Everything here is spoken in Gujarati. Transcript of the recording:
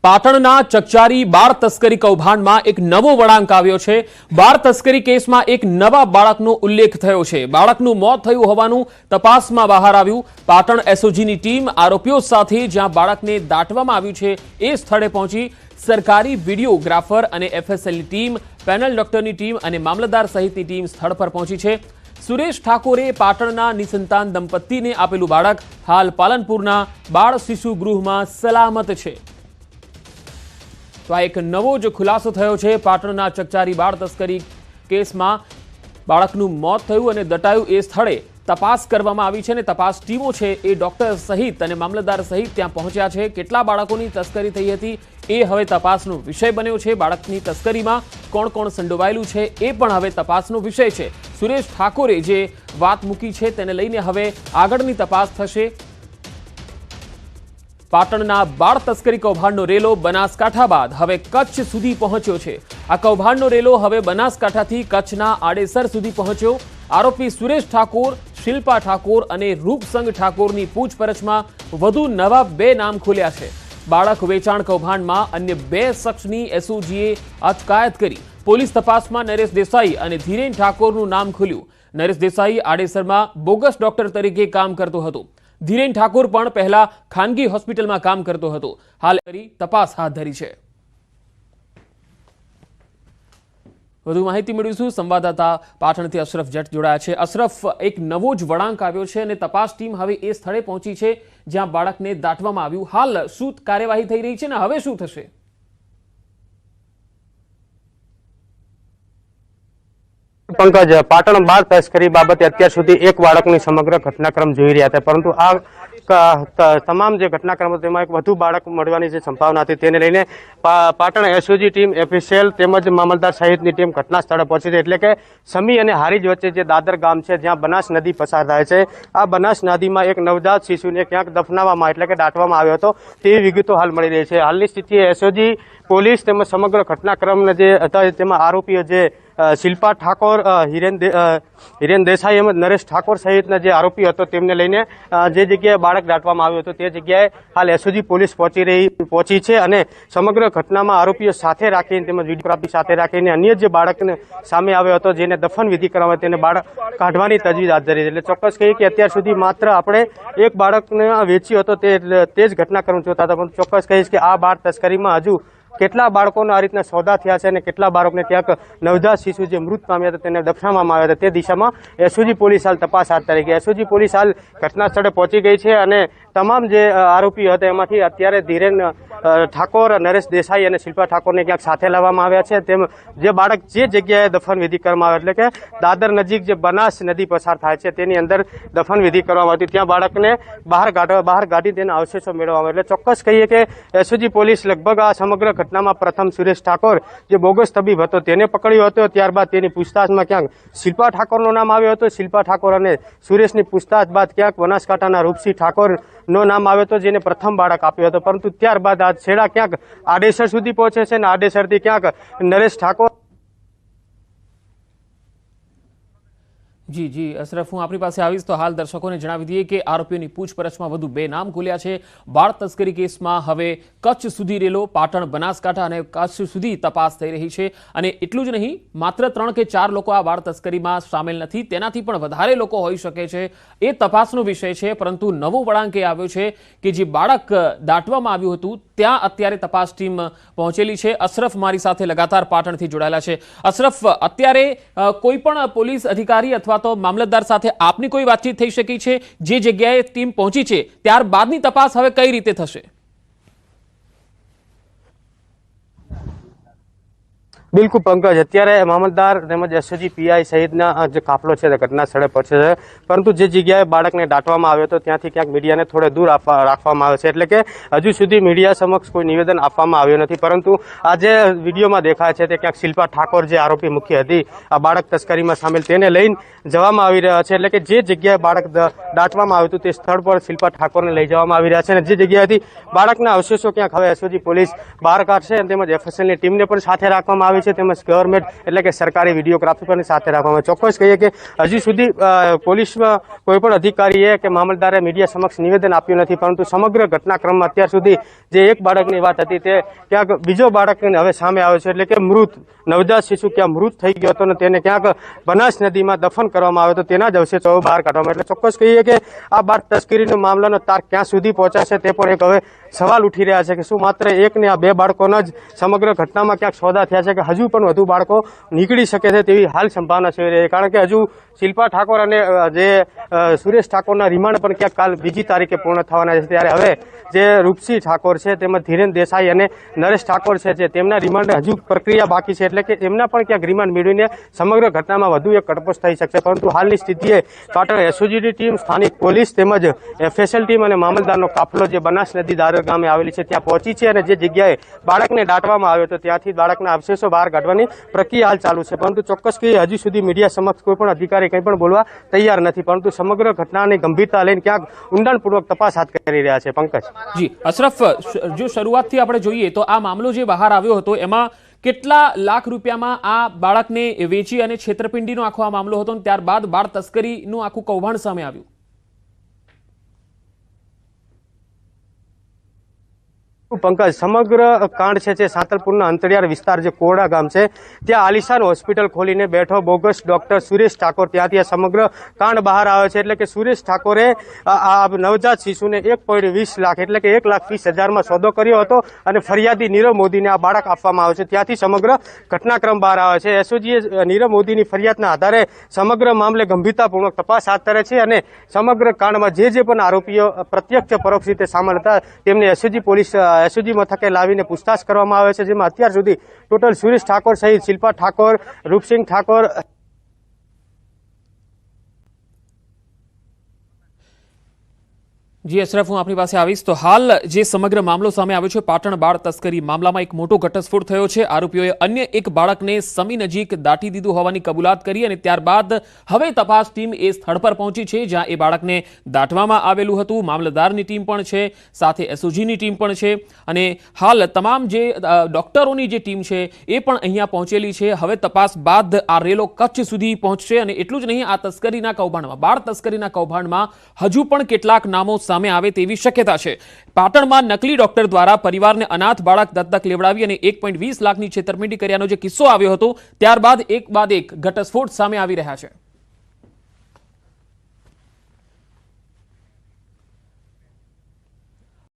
પાટણના ચકચારી બાળ તસ્કરી કૌભાંડમાં એક નવો વળાંક આવ્યો છે। બાળ તસ્કરી કેસમાં એક નવા બાળકનો ઉલ્લેખ થયો છે। બાળકનું મોત થયું હોવાનું તપાસમાં બહાર આવ્યું। પાટણ એસઓજીની ટીમ આરોપીઓ સાથે જ્યાં બાળકને દાટવામાં આવ્યું છે એ સ્થળે પહોંચી સરકારી વિડીયોગ્રાફર અને એફએસએલની ટીમ, પેનલ ડોક્ટરની ટીમ અને મામલતદાર સહિતની ટીમ સ્થળ પર પહોંચી છે। સુરેશ ઠાકોરે પાટણના નિસંતાન દંપતીને આપેલું બાળક હાલ પાલનપુરના બાળ શિશુ ગૃહમાં સલામત છે। તો આ એક નવો જ ખુલાસો થયો છે। પાટણના ચકચારી બાળ તસ્કરી કેસમાં બાળકનું મોત થયું અને દટાયું એ સ્થળે તપાસ કરવામાં આવી છે અને તપાસ ટીમો છે એ ડોક્ટર સહિત અને મામલતદાર સહિત ત્યાં પહોંચ્યા છે। કેટલા બાળકોની તસ્કરી થઈ હતી એ હવે તપાસનો વિષય બન્યો છે। બાળકની તસ્કરીમાં કોણ કોણ સંડોવાયેલું છે એ પણ હવે તપાસનો વિષય છે। સુરેશ ઠાકોરે જે વાત મૂકી છે તેને લઈને હવે આગળની તપાસ થશે। પાટણના બાળ તસ્કરી કૌભાંડનો રેલો બનાસકાંઠા બાદ હવે કચ્છ સુધી પહોંચ્યો છે। આ કૌભાંડનો રેલો હવે બનાસકાંઠાથી કચ્છના આડેસર સુધી પહોંચ્યો। આરોપી સુરેશ ઠાકોર, શિલ્પા ઠાકોર અને રૂપસંગ ઠાકોરની પૂછપરછમાં વધુ નવા 2 નામ ખુલ્યા છે। બાળક વેચાણ કૌભાંડમાં અન્ય 2 શખ્સની એસઓજીએ અટકાયત કરી। પોલીસ તપાસમાં નરેશ દેસાઈ અને ધીરેન ઠાકોરનું નામ ખુલ્યું। નરેશ દેસાઈ આડેસરમાં બોગસ ડોક્ટર તરીકે કામ કરતો હતો। ધીરેન ઠાકોર પણ પહેલા ખાનગી હોસ્પિટલમાં કામ કરતો હતો। હાલ તપાસ હાથ ધરી છે। વધુ માહિતી મેળવીશું। સંવાદદાતા પાટણથી અશરફ જટ જોડાયા છે। અશરફ, એક નવો જ વળાંક આવ્યો છે અને તપાસ ટીમ હવે એ સ્થળે પહોંચી છે જ્યાં બાળકને દાટવામાં આવ્યું। હાલ શું કાર્યવાહી થઈ રહી છે ને હવે શું થશે? पंकज, पाटण बाळ तस्करी बाबते અત્યાર સુધી એક બાળકની સમગ્ર ઘટનાક્રમ જોઈ રહ્યા હતા, પરંતુ આ તમામ જે ઘટનાક્રમ હતો તેમાં એક વધુ બાળક મળવાની જે સંભાવના હતી તેને લઈને પાટણ એસઓજી ટીમ, એફએસએલ તેમજ મામલતદાર સહિતની ટીમ ઘટના સ્થળે પહોંચી છે। એટલે કે સમી અને હારીજ વચ્ચે જે દાદર ગામ છે જ્યાં બનાસ નદી પસાર થાય છે, આ બનાસ નદીમાં એક નવજાત શિશુને ક્યાંક દફનાવવામાં એટલે કે દાટવામાં આવ્યો હતો તેવી વિગતો હાલ મળી રહી છે। હાલની સ્થિતિએ એસઓજી, પોલીસ તેમજ સમગ્ર ઘટનાક્રમને જે હતા તેમાં આરોપીઓ જે શિલ્પા ઠાકોર, હિરેન દેસાઈ એમ નરેશ ઠાકોર સહિતના જે આરોપી હતો તેમને લઈને જે જગ્યાએ બાળક દાટવામાં આવ્યું હતું તે જગ્યાએ હાલ એસઓજી પોલીસ પહોંચી છે અને સમગ્ર ઘટનામાં આરોપીઓ સાથે રાખીને તેમજ વિડીયોગ્રાફી સાથે રાખીને અન્ય જે બાળકને સામે આવ્યો હતો જેને દફન વિધિ કરવામાં તેને બાળક કાઢવાની તજવીજ હાથ ધરી છે। એટલે ચોક્કસ કહીએ કે અત્યાર સુધી માત્ર આપણે એક બાળકને વેચ્યો હતો તે જ ઘટનાક્રમ જોતા હતા, પણ ચોક્કસ કહીશ કે આ બાળ તસ્કરીમાં હજુ કેટલા બાળકોના આ રીતના સોદા થયા છે અને કેટલા બાળકોને ક્યાંક નવજાત શિશુ જે મૃત પામ્યા હતા તેને દફનાવવામાં આવ્યા હતા તે દિશામાં એસઓજી પોલીસ હાલ તપાસ હાથ ધરી ગઈ। એસઓજી પોલીસ હાલ ઘટના સ્થળે પહોંચી ગઈ છે અને તમામ જે આરોપીઓ હતા એમાંથી અત્યારે ધીરેન ઠાકોર, નરેશ દેસાઈ અને શિલ્પા ઠાકોરને ક્યાંક સાથે લાવવામાં આવ્યા છે। તેમ જે બાળક જે જગ્યાએ દફન વિધિ કરવામાં આવે એટલે કે દાદર નજીક જે બનાસ નદી પસાર થાય છે તેની અંદર દફન વિધિ કરવામાં આવતી ત્યાં બાળકને બહાર કાઢી તેના અવશેષો મેળવવામાં એટલે ચોક્કસ કહીએ કે એસઓજી પોલીસ લગભગ આ સમગ્ર ઘટનામાં પ્રથમ સુરેશ ઠાકોર જે બોગસ તબીબ હતો તેને પકડ્યો હતો, ત્યારબાદ તેની પૂછતાછમાં ક્યાંક શિલ્પા ઠાકોરનું નામ આવ્યું હતું। શિલ્પા ઠાકોર અને સુરેશની પૂછતાછ બાદ ક્યાંક બનાસકાંઠાના રૂપસિંહ ઠાકોરનો નામ આવ્યો હતો જેને પ્રથમ બાળક આપ્યો હતો, પરંતુ ત્યારબાદ આ છેડા ક્યાંક આડેસર સુધી પહોંચે છે અને આડેસરથી ક્યાંક નરેશ ઠાકોર। જી અશરફ, હું આપણી પાસે આવીશ તો હાલ દર્શકોને જણાવી દઈએ કે આરોપીઓની પૂછપરછમાં વધુ 2 નામ ખુલ્યા છે। બાળ તસ્કરી કેસમાં હવે કચ્છ સુધી રેલો, પાટણ, બનાસકાંઠા અને કચ્છ સુધી તપાસ થઈ રહી છે અને એટલું જ નહીં, માત્ર 3 કે 4 લોકો આ બાળ તસ્કરીમાં સામેલ નથી, તેનાથી પણ વધારે લોકો હોઈ શકે છે એ તપાસનો વિષય છે। પરંતુ નવો વળાંક એ આવ્યો છે કે જે બાળક દાટવામાં આવ્યું હતું ત્યાં અત્યારે તપાસ ટીમ પહોંચેલી છે। અશરફ મારી સાથે લગાતાર પાટણથી જોડાયેલા છે। અશરફ, અત્યારે કોઈ પણ પોલીસ અધિકારી અથવા તો મામલતદાર સાથે આપની કોઈ વાતચીત થઈ શકી છે? જે જગ્યાએ ટીમ પહોંચી છે ત્યારબાદની તપાસ હવે કઈ રીતે થશે? બિલકુલ પંકજ, અત્યારે મામલતદાર તેમજ એસઓજી પીઆઈ સહિતના જે કાફલો છે તે ઘટના સ્થળે પહોંચે છે, પરંતુ જે જગ્યાએ બાળકને દાટવામાં આવ્યો હતો ત્યાંથી ક્યાંક મીડિયાને થોડે દૂર રાખવામાં આવે છે। એટલે કે હજુ સુધી મીડિયા સમક્ષ કોઈ નિવેદન આપવામાં આવ્યું નથી, પરંતુ આ જે વિડીયોમાં દેખાય છે તે ક્યાંક શિલ્પા ઠાકોર જે આરોપી મુખ્ય હતી આ બાળક તસ્કરીમાં સામેલ તેને લઈને જવામાં આવી રહ્યા છે। એટલે કે જે જગ્યાએ બાળક દાટવામાં આવ્યું હતું તે સ્થળ પર શિલ્પા ઠાકોરને લઈ જવામાં આવી રહ્યા છે અને જે જગ્યાએથી બાળકના અવશેષો ક્યાંક હવે એસઓજી પોલીસ બહાર કાઢશે તેમજ એફએસએલની ટીમને પણ સાથે રાખવામાં આવી હોય છે તેમજ ગવર્મેન્ટ એટલે કે સરકારી વિડીયોગ્રાફી પણ સાથે રાખવામાં ચોક્કસ કહીએ કે હજી સુધી પોલીસમાં કોઈ પણ અધિકારીએ કે મામલતદારે મીડિયા સમક્ષ નિવેદન આપ્યું નથી, પરંતુ સમગ્ર ઘટનાક્રમમાં અત્યાર સુધી જે એક બાળકની વાત હતી તે ક્યાંક બીજો બાળક હવે સામે આવ્યો છે, એટલે કે મૃત નવજાત શિશુ ક્યાં મૃત થઈ ગયો હતો અને તેને ક્યાંક બનાસ નદીમાં દફન કરવામાં આવ્યો હતો, તેના જ અવશેષો બહાર કાઢવામાં. એટલે ચોક્કસ કહીએ કે આ બાળ તસ્કરીનો મામલાનો તાર ક્યાં સુધી પહોંચાશે તે પણ એક હવે સવાલ ઉઠી રહ્યા છે કે શું માત્ર એક ને આ બે બાળકોના જ સમગ્ર ઘટનામાં ક્યાંક સોદા થયા છે કે હજુ પણ વધુ બાળકો નીકળી શકે છે તેવી હાલ સંભાવના છે. કારણ કે હજુ શિલ્પા ઠાકોર અને જે સુરેશ ઠાકોરના રિમાન્ડ પણ ક્યાંક કાલ 2જી તારીખે પૂર્ણ થવાના છે, ત્યારે હવે જે રૂપસિંહ ઠાકોર છે તેમજ ધીરેન દેસાઈ અને નરેશ ઠાકોર છે તેમના રિમાન્ડ હજુ પ્રક્રિયા બાકી છે, એટલે કે એમના પણ ક્યાંક રિમાન્ડ મેળવીને સમગ્ર ઘટનામાં વધુ એક કડપોશ થઈ શકશે. પરંતુ હાલની સ્થિતિએ પાટણ એસઓજીની ટીમ, સ્થાનિક પોલીસ તેમજ એફએસએલ ટીમ અને મામલતદારનો કાફલો જે બનાસ નદી દાદર ગામે આવેલી છે ત્યાં પહોંચી છે અને જે જગ્યાએ બાળકને દાટવામાં આવ્યો હતો ત્યાંથી બાળકના અવશેષો બહાર કાઢવાની પ્રક્રિયા હાલ ચાલુ છે. પરંતુ ચોક્કસ કે હજી સુધી મીડિયા સમક્ષ કોઈ પણ અધિકારી કંઈ પણ બોલવા તૈયાર નથી, પરંતુ સમગ્ર ઘટનાની ગંભીરતા લઈને ક્યાંક ઊંડાણપૂર્વક તપાસ હાથ કરી રહ્યા છે. પંકજ. જી અશરફ, જો શરૂઆતથી આપણે જોઈએ તો આ મામલો જે બહાર આવ્યો હતો એમાં કેટલા લાખ રૂપિયામાં આ બાળકને વેચી અને છેતરપિંડીનો આખો આ મામલો હતો, ત્યારબાદ બાળ તસ્કરીનું આખું કૌભાંડ સામે આવ્યું? પંકજ, સમગ્ર કાંડ છે જે સાંતલપુરના અંતરિયાળ વિસ્તાર જે કોરડા ગામ છે ત્યાં આલિશાન હોસ્પિટલ ખોલીને બેઠો બોગસ ડોક્ટર સુરેશ ઠાકોર ત્યાંથી આ સમગ્ર કાંડ બહાર આવે છે. એટલે કે સુરેશ ઠાકોરે આ નવજાત શિશુને 1.20 લાખ એટલે કે 1,20,000માં સોદો કર્યો હતો અને ફરિયાદી નીરવ મોદીને આ બાળક આપવામાં આવે છે. ત્યાંથી સમગ્ર ઘટનાક્રમ બહાર આવે છે. એસઓજીએ નીરવ મોદીની ફરિયાદના આધારે સમગ્ર મામલે ગંભીરતાપૂર્વક તપાસ હાથ ધરે છે અને સમગ્ર કાંડમાં જે પણ આરોપીઓ પ્રત્યક્ષ પરોક્ષ રીતે સામેલ હતા તેમને એસઓજી મથકે લાવીને પૂછતાછ કરવામાં આવે છે, જેમાં અત્યાર સુધી ટોટલ સુરેશ ઠાકોર સહિત શિલ્પા ઠાકોર, રૂપસિંહ ઠાકોર. જી અશરફ, હું આપની પાસે આવીશ. તો હાલ જે સમગ્ર મામલો સામે આવ્યો છે પાટણ બાળ તસ્કરી મામલામાં એક મોટો ઘટસ્ફોટ થયો છે. આરોપીઓએ અન્ય એક બાળકને સમી નજીક દાટી દીધું હોવાની કબૂલાત કરી અને ત્યારબાદ હવે તપાસ ટીમ એ સ્થળ પર પહોંચી છે જ્યાં એ બાળકને દાટવામાં આવેલું હતું. મામલતદારની ટીમ પણ છે, સાથે એસઓજીની ટીમ પણ છે અને હાલ તમામ જે ડોક્ટરોની જે ટીમ છે એ પણ અહીંયા પહોંચેલી છે. હવે તપાસ બાદ આ રેલો કચ્છ સુધી પહોંચશે અને એટલું જ નહીં, આ તસ્કરીના કૌભાંડમાં, બાળ તસ્કરીના કૌભાંડમાં હજુ પણ કેટલાક નામો સામે આવે તેવી શક્યતા છે. પાટણમાં નકલી ડોક્ટર દ્વારા પરિવારને અનાથ બાળક દત્તક લેવડાવી અને 1.20 લાખની છેતરપિંડી કર્યાનો જે કિસ્સો આવ્યો હતો ત્યારબાદ એક બાદ એક ઘટસ્ફોટ સામે આવી રહ્યા છે.